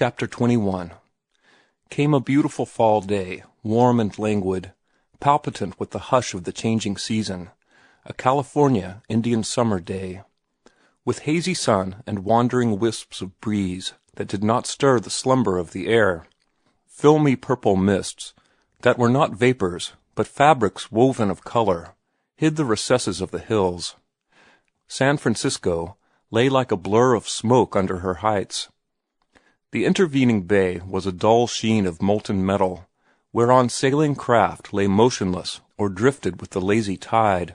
Chapter 21. Came a beautiful fall day, warm and languid, palpitant with the hush of the changing season, a California Indian summer day, with hazy sun and wandering wisps of breeze that did not stir the slumber of the air, filmy purple mists that were not vapors but fabrics woven of color, hid the recesses of the hills. San Francisco lay like a blur of smoke under her heights. The intervening bay was a dull sheen of molten metal, whereon sailing craft lay motionless or drifted with the lazy tide.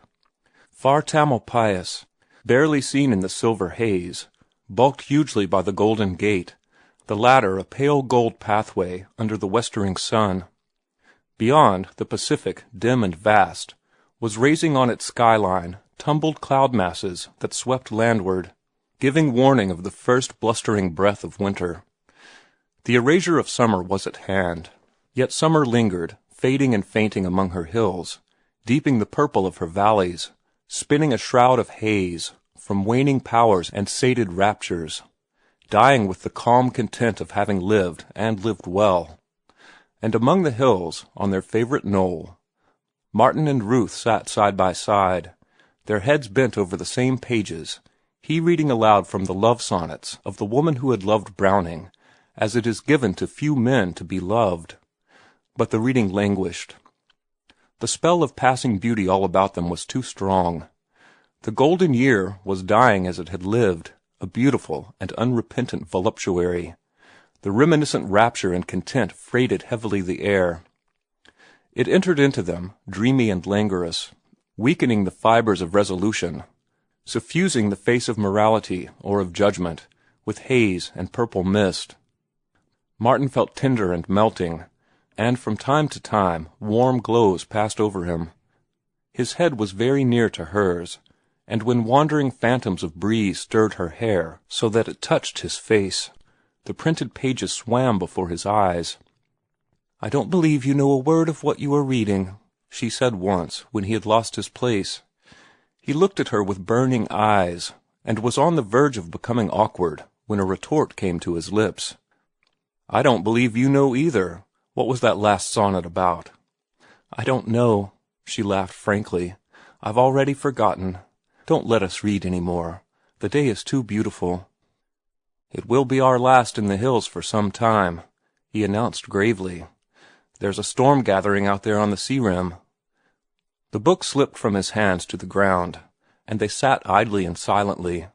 Far Tamalpais, barely seen in the silver haze, bulked hugely by the Golden Gate, the latter a pale gold pathway under the westering sun. Beyond, the Pacific, dim and vast, was raising on its skyline tumbled cloud masses that swept landward, giving warning of the first blustering breath of winter. The erasure of summer was at hand, yet summer lingered, fading and fainting among her hills, deeping the purple of her valleys, spinning a shroud of haze from waning powers and sated raptures, dying with the calm content of having lived and lived well. And among the hills, on their favorite knoll, Martin and Ruth sat side by side, their heads bent over the same pages, he reading aloud from the love sonnets of the woman who had loved Browning, as it is given to few men to be loved. But the reading languished. The spell of passing beauty all about them was too strong. The golden year was dying as it had lived, a beautiful and unrepentant voluptuary. The reminiscent rapture and content freighted heavily the air. It entered into them, dreamy and languorous, weakening the fibers of resolution, suffusing the face of morality or of judgment with haze and purple mist. Martin felt tender and melting, and from time to time warm glows passed over him. His head was very near to hers, and when wandering phantoms of breeze stirred her hair so that it touched his face, the printed pages swam before his eyes. "I don't believe you know a word of what you are reading," she said once, when he had lost his place. He looked at her with burning eyes, and was on the verge of becoming awkward when a retort came to his lips. "I don't believe you know either. What was that last sonnet about?" "I don't know," she laughed frankly. "I've already forgotten. Don't let us read any more. The day is too beautiful." "It will be our last in the hills for some time," he announced gravely. "There's a storm gathering out there on the sea rim." The book slipped from his hands to the ground, and they sat idly and silently,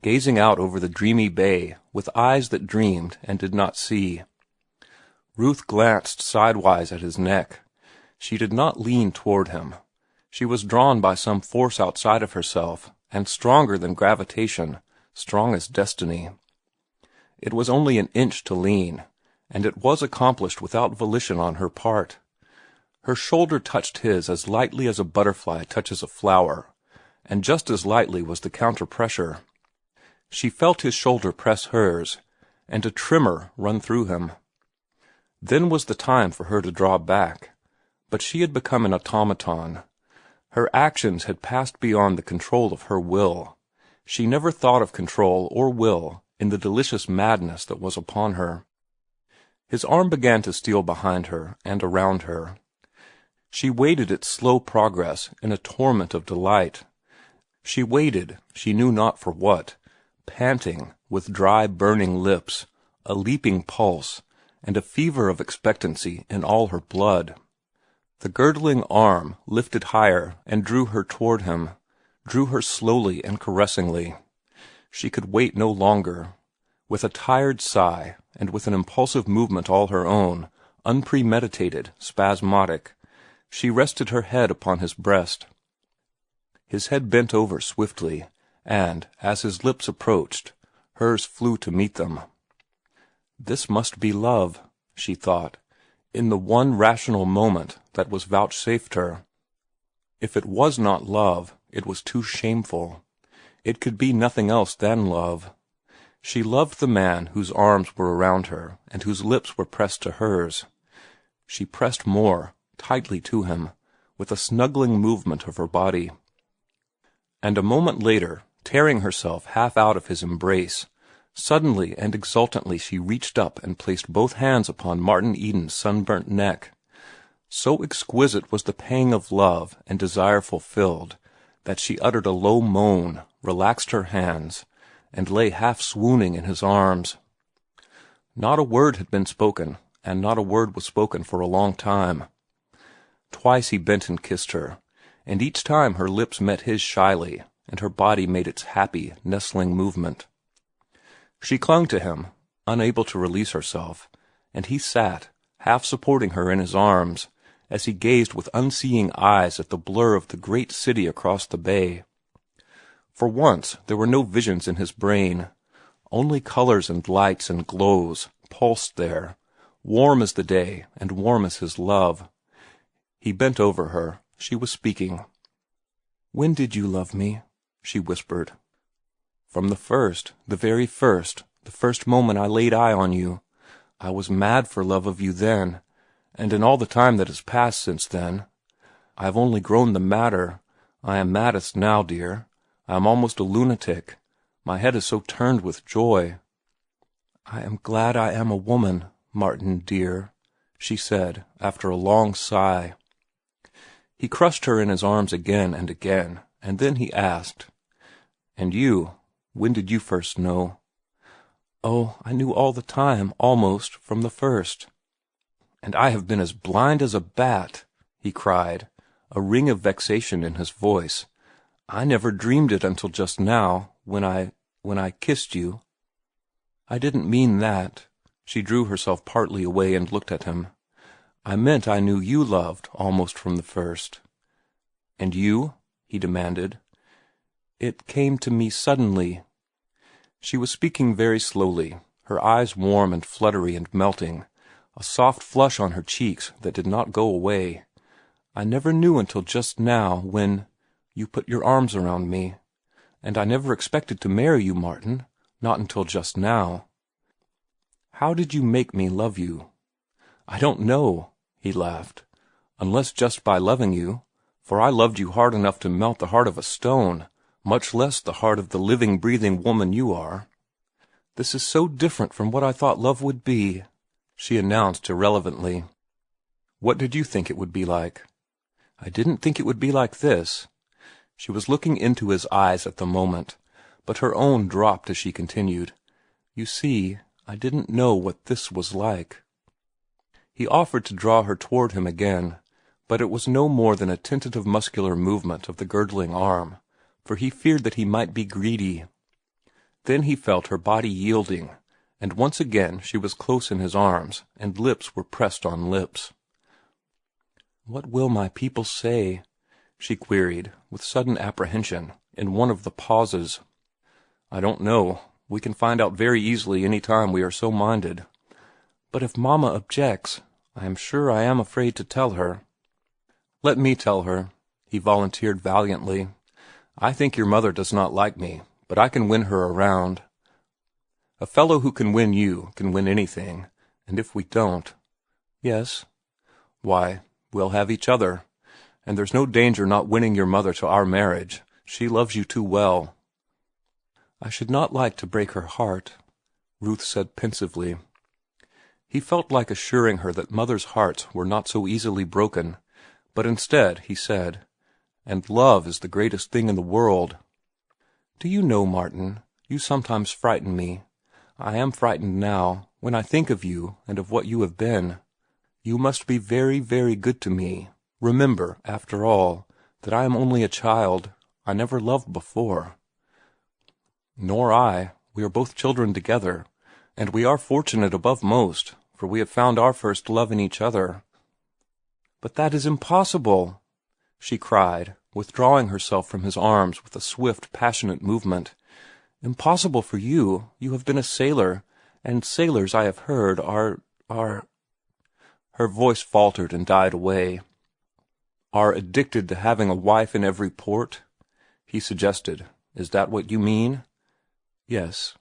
gazing out over the dreamy bay with eyes that dreamed and did not see. Ruth glanced sidewise at his neck. She did not lean toward him. She was drawn by some force outside of herself, and stronger than gravitation, strong as destiny. It was only an inch to lean, and it was accomplished without volition on her part. Her shoulder touched his as lightly as a butterfly touches a flower, and just as lightly was the counter-pressure. She felt his shoulder press hers, and a tremor run through him. Then was the time for her to draw back, but she had become an automaton. Her actions had passed beyond the control of her will. She never thought of control or will in the delicious madness that was upon her. His arm began to steal behind her and around her. She waited its slow progress in a torment of delight. She waited, she knew not for what, panting, with dry, burning lips, a leaping pulse, and a fever of expectancy in all her blood. The girdling arm lifted higher and drew her toward him, drew her slowly and caressingly. She could wait no longer. With a tired sigh, and with an impulsive movement all her own, unpremeditated, spasmodic, she rested her head upon his breast. His head bent over swiftly, and, as his lips approached, hers flew to meet them. This must be love, she thought, in the one rational moment that was vouchsafed her. If it was not love, it was too shameful. It could be nothing else than love. She loved the man whose arms were around her and whose lips were pressed to hers. She pressed more, tightly to him, with a snuggling movement of her body. And a moment later, tearing herself half out of his embrace, Suddenly and exultantly she reached up and placed both hands upon Martin Eden's sunburnt neck. So exquisite was the pang of love and desire fulfilled that she uttered a low moan, relaxed her hands, and lay half swooning in his arms. Not a word had been spoken, and not a word was spoken for a long time. Twice he bent and kissed her, and each time her lips met his shyly, and her body made its happy, nestling movement. She clung to him, unable to release herself, and he sat, half supporting her in his arms, as he gazed with unseeing eyes at the blur of the great city across the bay. For once there were no visions in his brain. Only colors and lights and glows pulsed there, warm as the day and warm as his love. He bent over her. She was speaking. "When did you love me?" she whispered. "From the first, the very first, the first moment I laid eye on you. I was mad for love of you then, and in all the time that has passed since then. I have only grown the madder. I am maddest now, dear. I am almost a lunatic. My head is so turned with joy." "I am glad I am a woman, Martin, dear," she said, after a long sigh. He crushed her in his arms again, and then he asked, "And you, when did you first know?" "Oh, I knew all the time, almost, from the first." "And I have been as blind as a bat," he cried, a ring of vexation in his voice. "I never dreamed it until just now, when I kissed you." "I didn't mean that." She drew herself partly away and looked at him. "I meant I knew you loved almost from the first." "And you?" he demanded. "It came to me suddenly." She was speaking very slowly, her eyes warm and fluttery and melting, a soft flush on her cheeks that did not go away. "I never knew until just now, when you put your arms around me. And I never expected to marry you, Martin, not until just now." "How did you make me love you?" "I don't know," he laughed, "unless just by loving you, for I loved you hard enough to melt the heart of a stone, much less the heart of the living, breathing woman you are." "This is so different from what I thought love would be," she announced irrelevantly. "What did you think it would be like?" "I didn't think it would be like this." She was looking into his eyes at the moment, but her own dropped as she continued. "You see, I didn't know what this was like." He offered to draw her toward him again, but it was no more than a tentative muscular movement of the girdling arm, for he feared that he might be greedy. Then he felt her body yielding, and once again she was close in his arms, and lips were pressed on lips. "What will my people say?" she queried, with sudden apprehension, in one of the pauses. "I don't know. We can find out very easily any time we are so minded." "But if Mamma objects, I am sure I am afraid to tell her." "Let me tell her," he volunteered valiantly. "I think your mother does not like me, but I can win her around. A fellow who can win you can win anything, and if we don't—" "Yes?" "Why, we'll have each other. And there's no danger not winning your mother to our marriage. She loves you too well." "I should not like to break her heart," Ruth said pensively. He felt like assuring her that mothers' hearts were not so easily broken, but instead he said, "And love is the greatest thing in the world." "Do you know, Martin, you sometimes frighten me. I am frightened now, when I think of you and of what you have been. You must be very, very good to me. Remember, after all, that I am only a child. I never loved before." "Nor I. We are both children together, and we are fortunate above most, for we have found our first love in each other." "But that is impossible," she cried, withdrawing herself from his arms with a swift, passionate movement. "Impossible for you. You have been a sailor, and sailors, I have heard, are— Her voice faltered and died away. "Are addicted to having a wife in every port?" he suggested. "Is that what you mean?" "Yes,"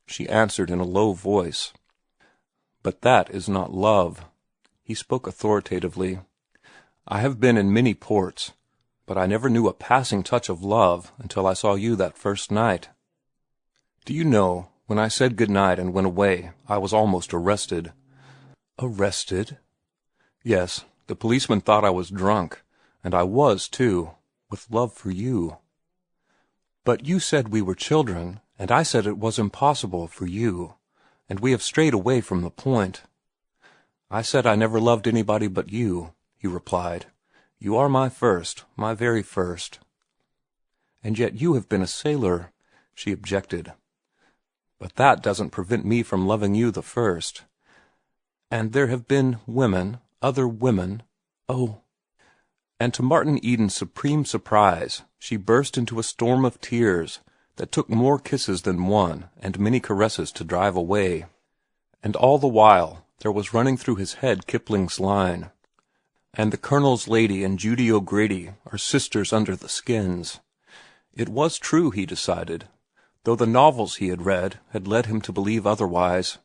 she answered in a low voice. "But that is not love." He spoke authoritatively. "I have been in many ports, but I never knew a passing touch of love until I saw you that first night. Do you know, When I said good night and went away, I was almost arrested." "Arrested?" "Yes, the policeman thought I was drunk, and I was, too, with love for you." "But you said we were children, and I said it was impossible for you, and we have strayed away from the point." "I said I never loved anybody but you," he replied. "You are my first, my very first." "And yet you have been a sailor," she objected. "But that doesn't prevent me from loving you the first. And there have been women, other women. Oh!" And to Martin Eden's supreme surprise, she burst into a storm of tears that took more kisses than one and many caresses to drive away. And all the while there was running through his head Kipling's line, "And the Colonel's lady and Judy O'Grady are sisters under the skins." It was true, he decided, though the novels he had read had led him to believe otherwise.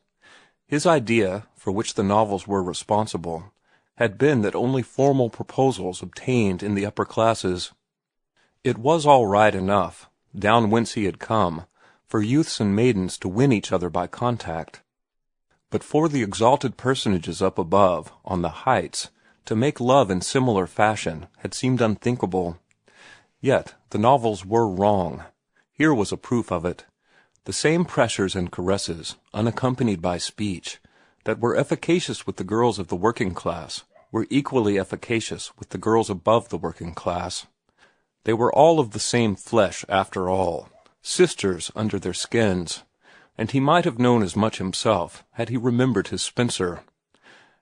His idea, for which the novels were responsible, had been that only formal proposals obtained in the upper classes. It was all right enough, down whence he had come, for youths and maidens to win each other by contact. But for the exalted personages up above, on the heights, to make love in similar fashion had seemed unthinkable. Yet the novels were wrong. Here was a proof of it. The same pressures and caresses, unaccompanied by speech, that were efficacious with the girls of the working class were equally efficacious with the girls above the working class. They were all of the same flesh, after all, sisters under their skins, and he might have known as much himself had he remembered his Spencer.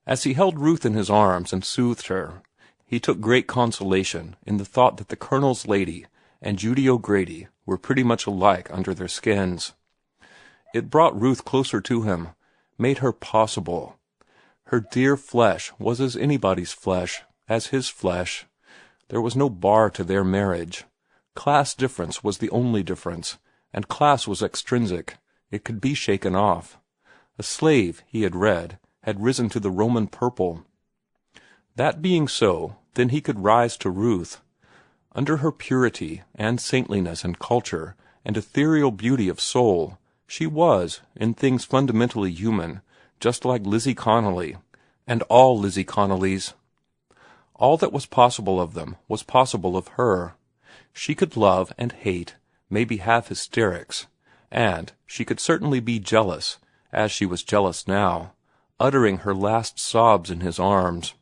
As he held Ruth in his arms and soothed her, he took great consolation in the thought that the Colonel's lady and Judy O'Grady were pretty much alike under their skins. It brought Ruth closer to him, made her possible. Her dear flesh was as anybody's flesh, as his flesh. There was no bar to their marriage. Class difference was the only difference, and class was extrinsic. It could be shaken off. A slave, he had read, had risen to the Roman purple. That being so, then he could rise to Ruth. Under her purity and saintliness and culture and ethereal beauty of soul, she was, in things fundamentally human, just like Lizzie Connolly, and all Lizzie Connollys. All that was possible of them was possible of her. She could love and hate, maybe have hysterics, and she could certainly be jealous, as she was jealous now, uttering her last sobs in his arms.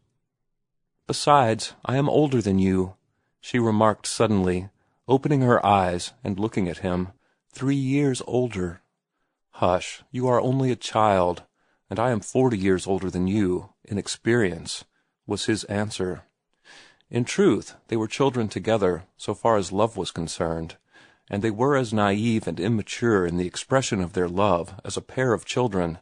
"Besides, I am older than you," she remarked suddenly, opening her eyes and looking at him. 3 years older." "Hush, you are only a child, and I am 40 years older than you, in experience," was his answer. In truth, they were children together, so far as love was concerned, and they were as naive and immature in the expression of their love as a pair of children,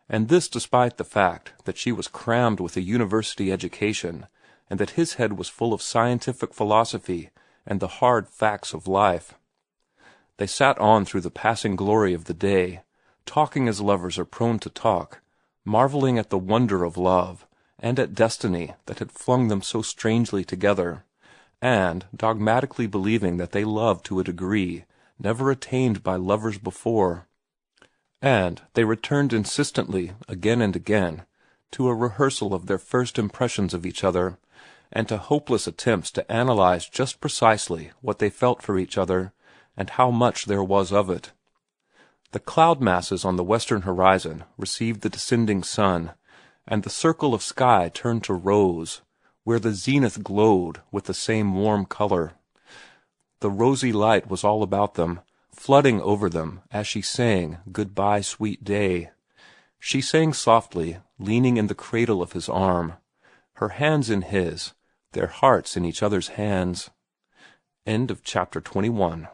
and this despite the fact that she was crammed with a university education, and that his head was full of scientific philosophy and the hard facts of life. They sat on through the passing glory of the day, talking as lovers are prone to talk, marveling at the wonder of love, and at destiny that had flung them so strangely together, and dogmatically believing that they loved to a degree never attained by lovers before. And they returned insistently, again and again, to a rehearsal of their first impressions of each other, and to hopeless attempts to analyze just precisely what they felt for each other, and how much there was of it. The cloud masses on the western horizon received the descending sun, and the circle of sky turned to rose, where the zenith glowed with the same warm color. The rosy light was all about them, flooding over them as she sang "Goodbye, Sweet Day." She sang softly, leaning in the cradle of his arm, her hands in his, their hearts in each other's hands. End of chapter 21.